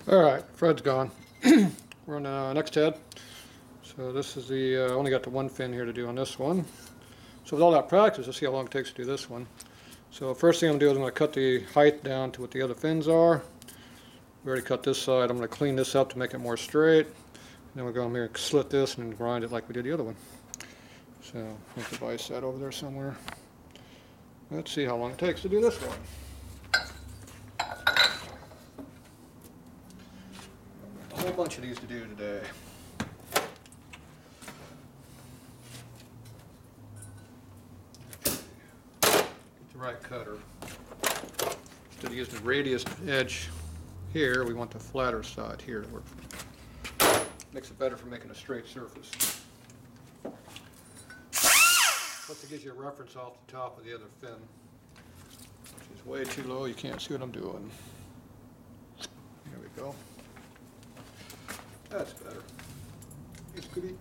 Alright, Fred's gone. We're on the next head. So this is the, only got the one fin here to do on this one. So with all that practice, let's see how long it takes to do this one. So first thing I'm going to do is I'm going to cut the height down to what the other fins are. We already cut this side. I'm going to clean this up to make it more straight. And then we'll go in here and slit this and grind it like we did the other one. So I have to device that over there somewhere. Let's see how long it takes to do this one. A whole bunch of these to do today. Get the right cutter. Instead of using the radius edge here, we want the flatter side here to work. Makes it better for making a straight surface. Plus it gives you a reference off the top of the other fin, which is way too low. You can't see what I'm doing. There we go. That's better. Hey, Scooby.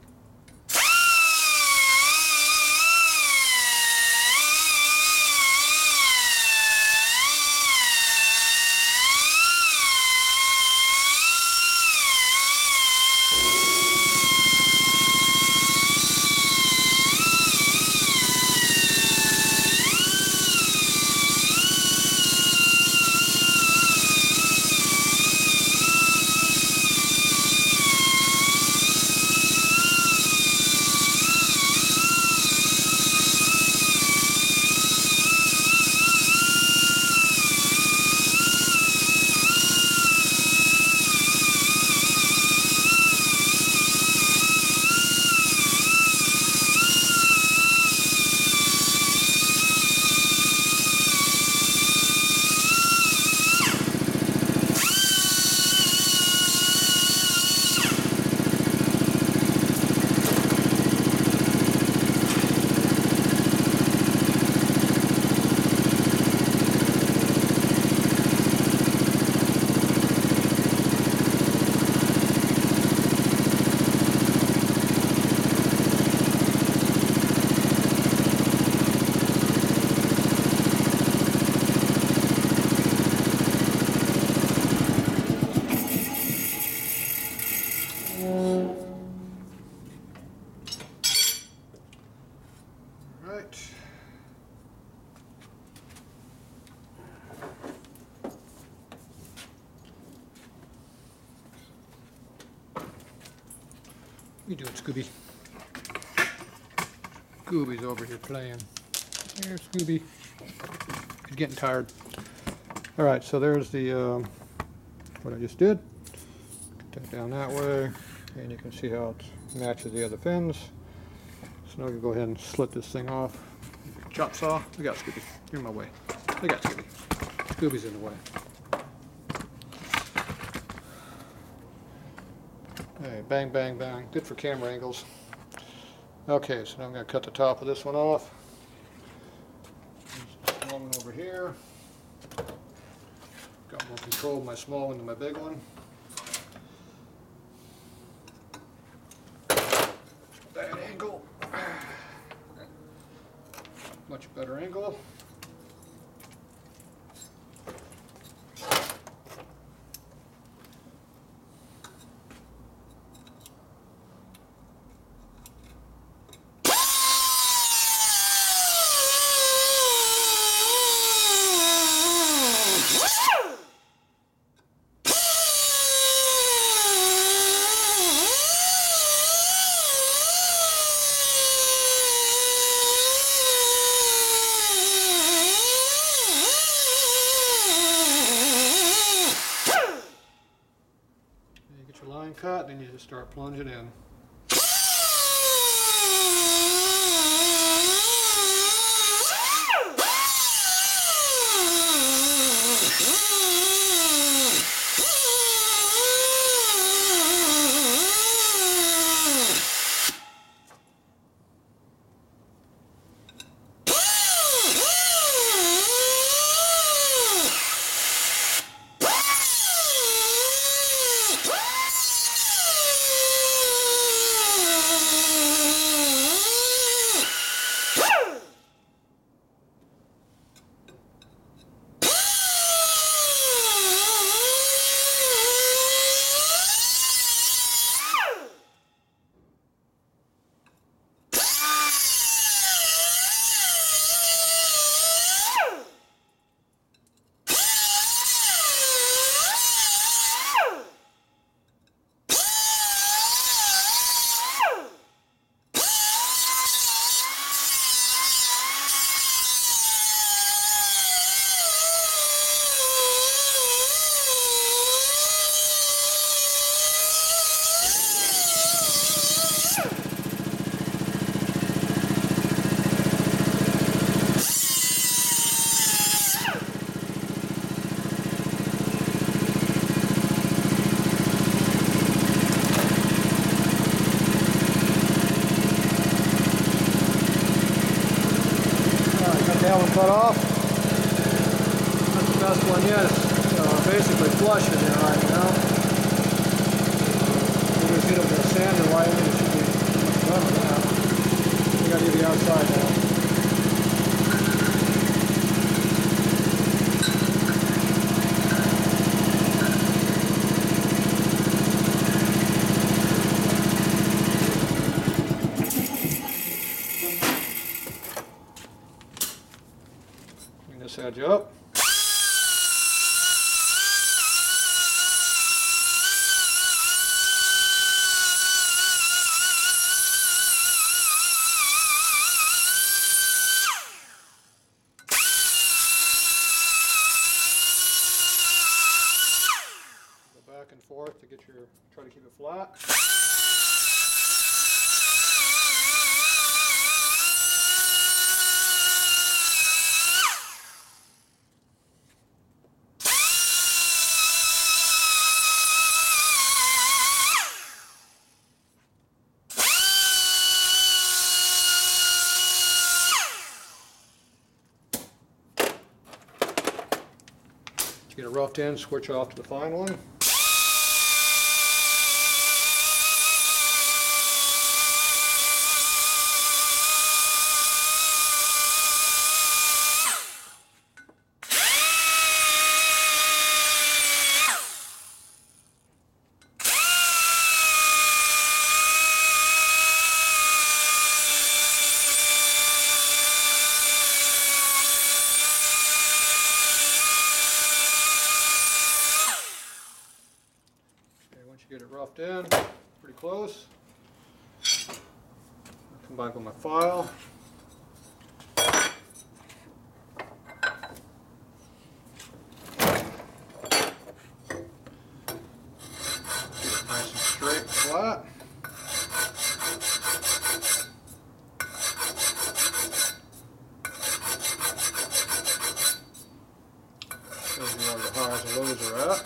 Right. What you doing, Scooby? Scooby's over here playing. There, Scooby. He's getting tired. Alright, so there's the what I just did. Put that down that way, and you can see how it matches the other fins. So now we can go ahead and slit this thing off. Chop saw. Look out, Scooby. You're in my way. Look out, Scooby. Scooby's in the way. Hey, bang, bang, bang. Good for camera angles. Okay, so now I'm going to cut the top of this one off. There's a small one over here. Got more control of my small one than my big one. That angle. Much better angle. Cut, then you just start plunging in. that off. That's the best one yet. It's basically flush in there right now. We just hit it with a sander lightly. It should be done with that. We got to do the outside now. Clean this edge up. Back and forth to try to keep it flat. Get it roughed in, switch off to the fine one. Once you get it roughed in, pretty close, I'll come back with my file. Get it nice and straight and flat. Shows you where the highs and lows are at.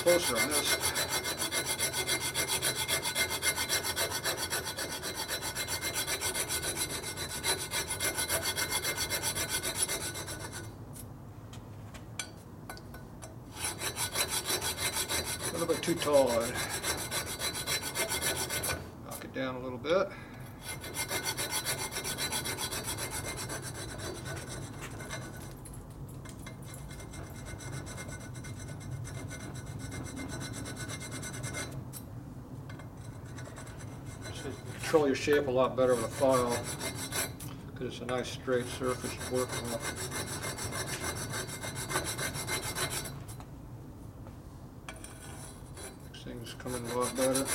Closer on this. A little bit too tall. I'd knock it down a little bit. Control your shape a lot better with a file because it's a nice straight surface to work on. Makes things come in a lot better.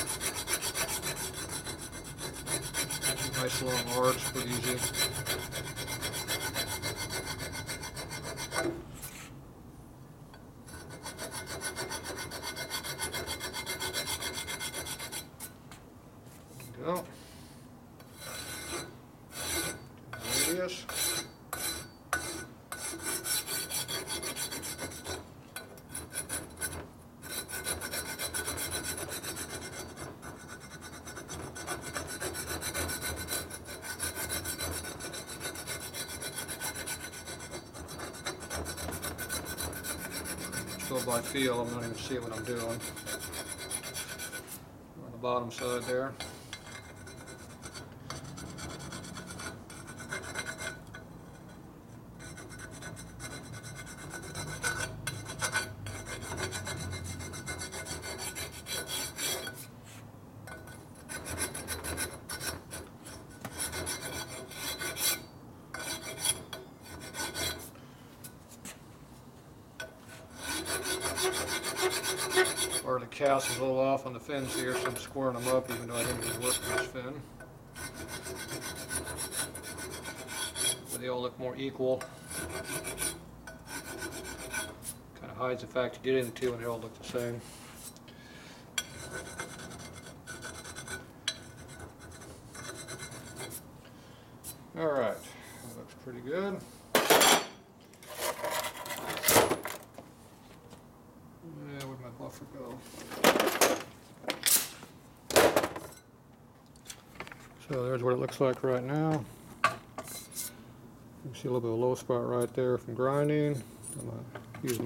Nice long arcs, pretty easy. There we go. Radius. Just go by feel, I'm not even seeing what I'm doing. On the bottom side there. Harley cast is a little off on the fins here, so I'm squaring them up even though I didn't really work with this fin. they all look more equal. Kind of hides the fact you get into two and they all look the same. Alright, that looks pretty good. Yeah, where'd my buffer go? So there's what it looks like right now. You can see a little bit of a low spot right there from grinding. I'm going to use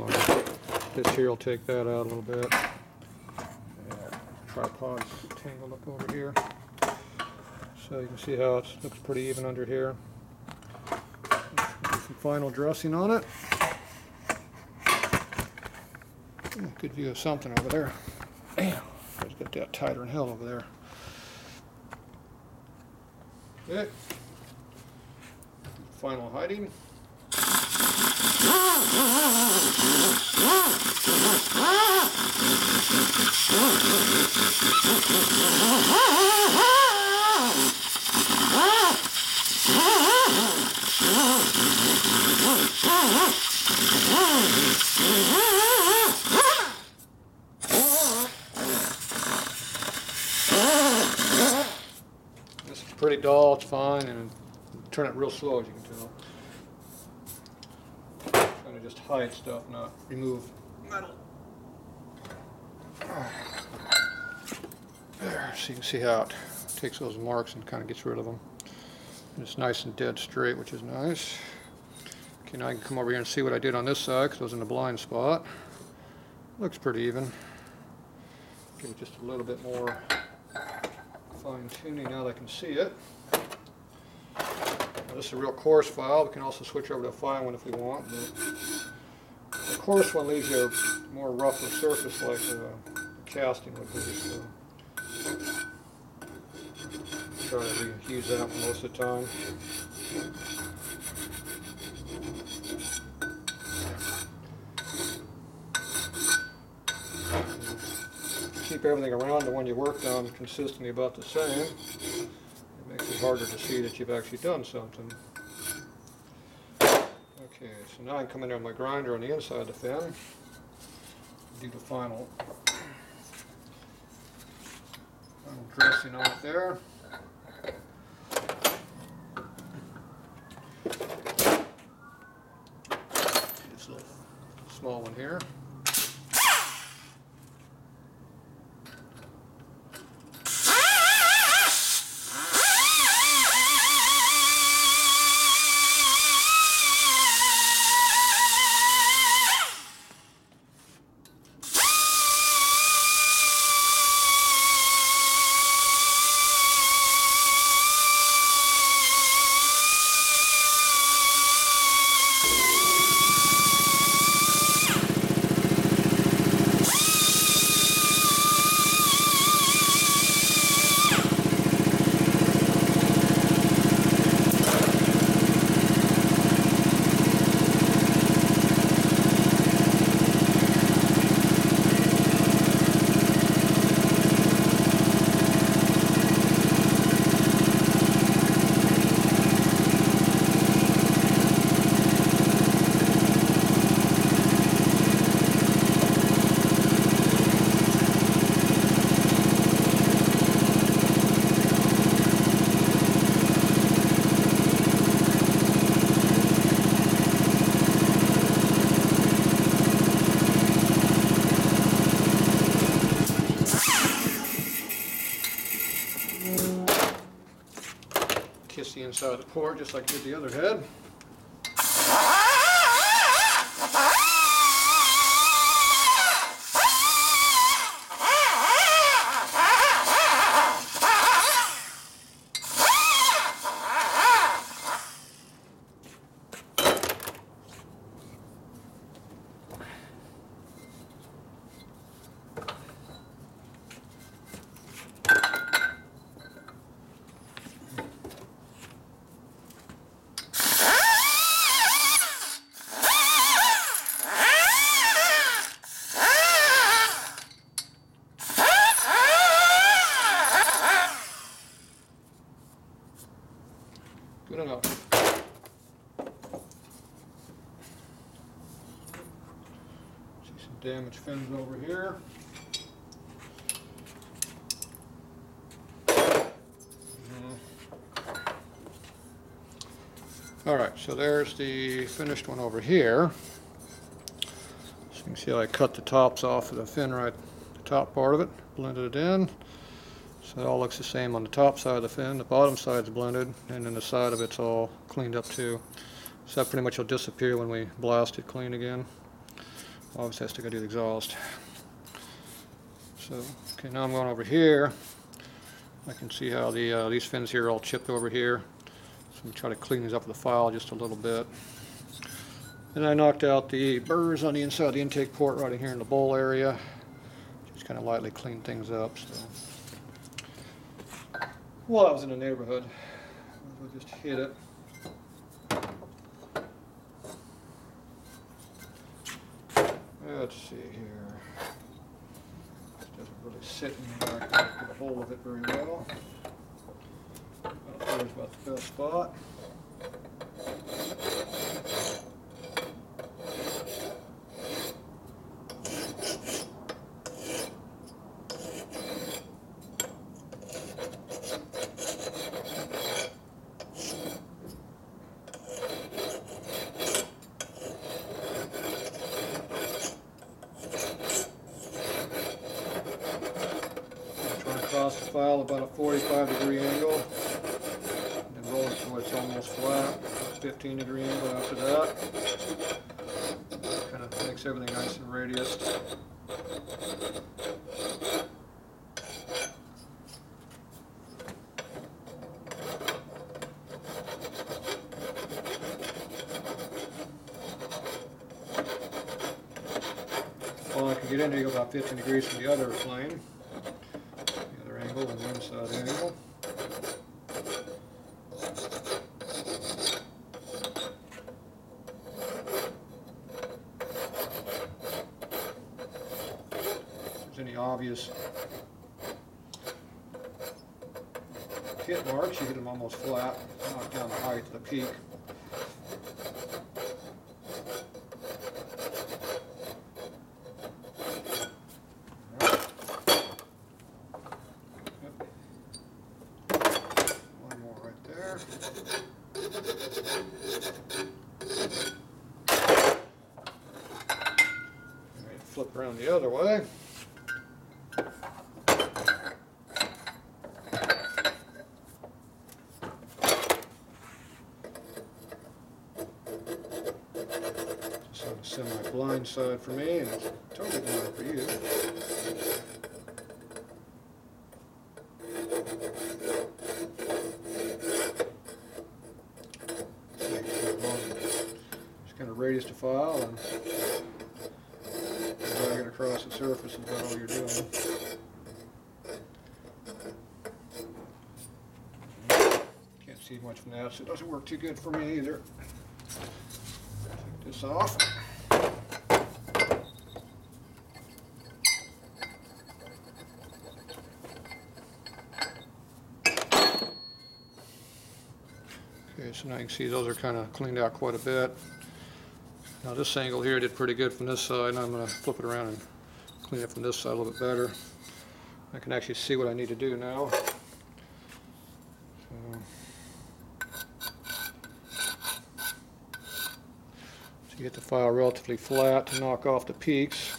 this here, will take that out a little bit. Yeah, tripod's tangled up over here. So you can see how it looks pretty even under here. Do some final dressing on it. Good view of something over there. Damn, let's get that tighter than hell over there. Okay. Final hiding. This is pretty dull, it's fine, and turn it real slow as you can tell. Trying to just hide stuff, not remove metal. There, so you can see how it takes those marks and kind of gets rid of them. And it's nice and dead straight, which is nice. Okay, now I can come over here and see what I did on this side because I was in the blind spot. Looks pretty even. Give it just a little bit more fine tuning now that I can see it. Now, this is a real coarse file. We can also switch over to a fine one if we want. But the coarse one leaves you a more rougher surface like a casting would be. So try to use that one most of the time. Keep everything around the one you worked on consistently about the same. It makes it harder to see that you've actually done something. Okay, so now I can come in there with my grinder on the inside of the fin. Do the final dressing on it there. This little small one here. Kiss the inside of the port just like I did the other head. damaged fins over here. Alright, so there's the finished one over here. So you can see how I cut the tops off of the fin right, the top part of it, blended it in. So it all looks the same on the top side of the fin. The bottom side's blended, and then the side of it's all cleaned up too. So that pretty much will disappear when we blast it clean again. Obviously I still gotta do the exhaust. So, okay, now I'm going over here. I can see how these fins here are all chipped over here. So I'm try to clean these up with the file just a little bit. And I knocked out the burrs on the inside of the intake port right in here in the bowl area. Just kind of lightly clean things up. So, while I was in the neighborhood, I just hit it. Let's see here. This doesn't really sit in there. I can't get a hold of it very well. Oh, there's about the best spot. Across the file about a 45-degree angle, and then roll it so it's almost flat, 15-degree angle after that. Kind of makes everything nice and radius. Well, I can get into about 15 degrees from the other plane. And the inside angle. If there's any obvious hit marks, you hit them almost flat, knock down the height to the peak. Flip around the other way. Just on a semi-blind side for me, and it's totally blind for you. Just kind of radius to file and drag it across the surface is about all you're doing. Can't see much from that, so it doesn't work too good for me either. Take this off. Okay, so now you can see those are kind of cleaned out quite a bit. Now this angle here did pretty good from this side, and I'm going to flip it around and clean it from this side a little bit better. I can actually see what I need to do now. So you get the file relatively flat to knock off the peaks.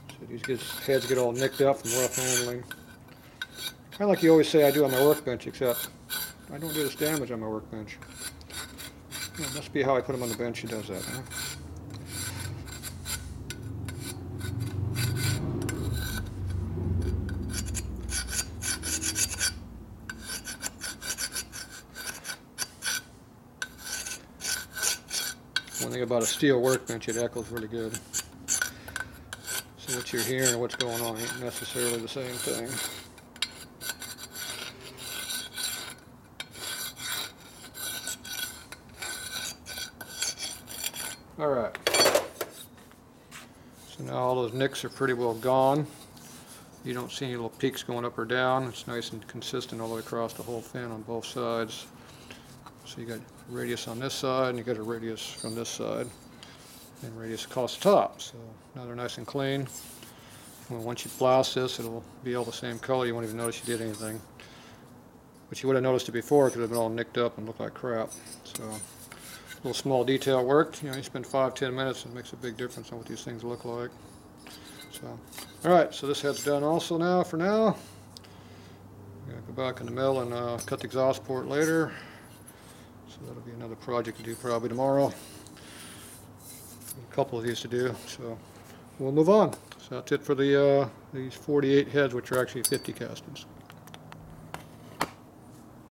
So these heads get all nicked up from rough handling. Kind of like you always say I do on my workbench, except I don't do this damage on my workbench. Yeah, it must be how I put him on the bench he does that, huh? One thing about a steel workbench, it echoes really good. So what you're hearing and what's going on ain't necessarily the same thing. Alright, so now all those nicks are pretty well gone. You don't see any little peaks going up or down. It's nice and consistent all the way across the whole fin on both sides. So you got radius on this side, and you got a radius from this side, and radius across the top. So now they're nice and clean. Well, once you blouse this, it'll be all the same color. You won't even notice you did anything. But you would have noticed it before because it would have been all nicked up and looked like crap. So a little small detail work. You know, you spend 5-10 minutes, and it makes a big difference on what these things look like. So, all right, so this head's done also now for now. I'm going to go back in the mill and cut the exhaust port later. So that'll be another project to do probably tomorrow. A couple of these to do, so we'll move on. So that's it for the these 48 heads, which are actually 50 castings.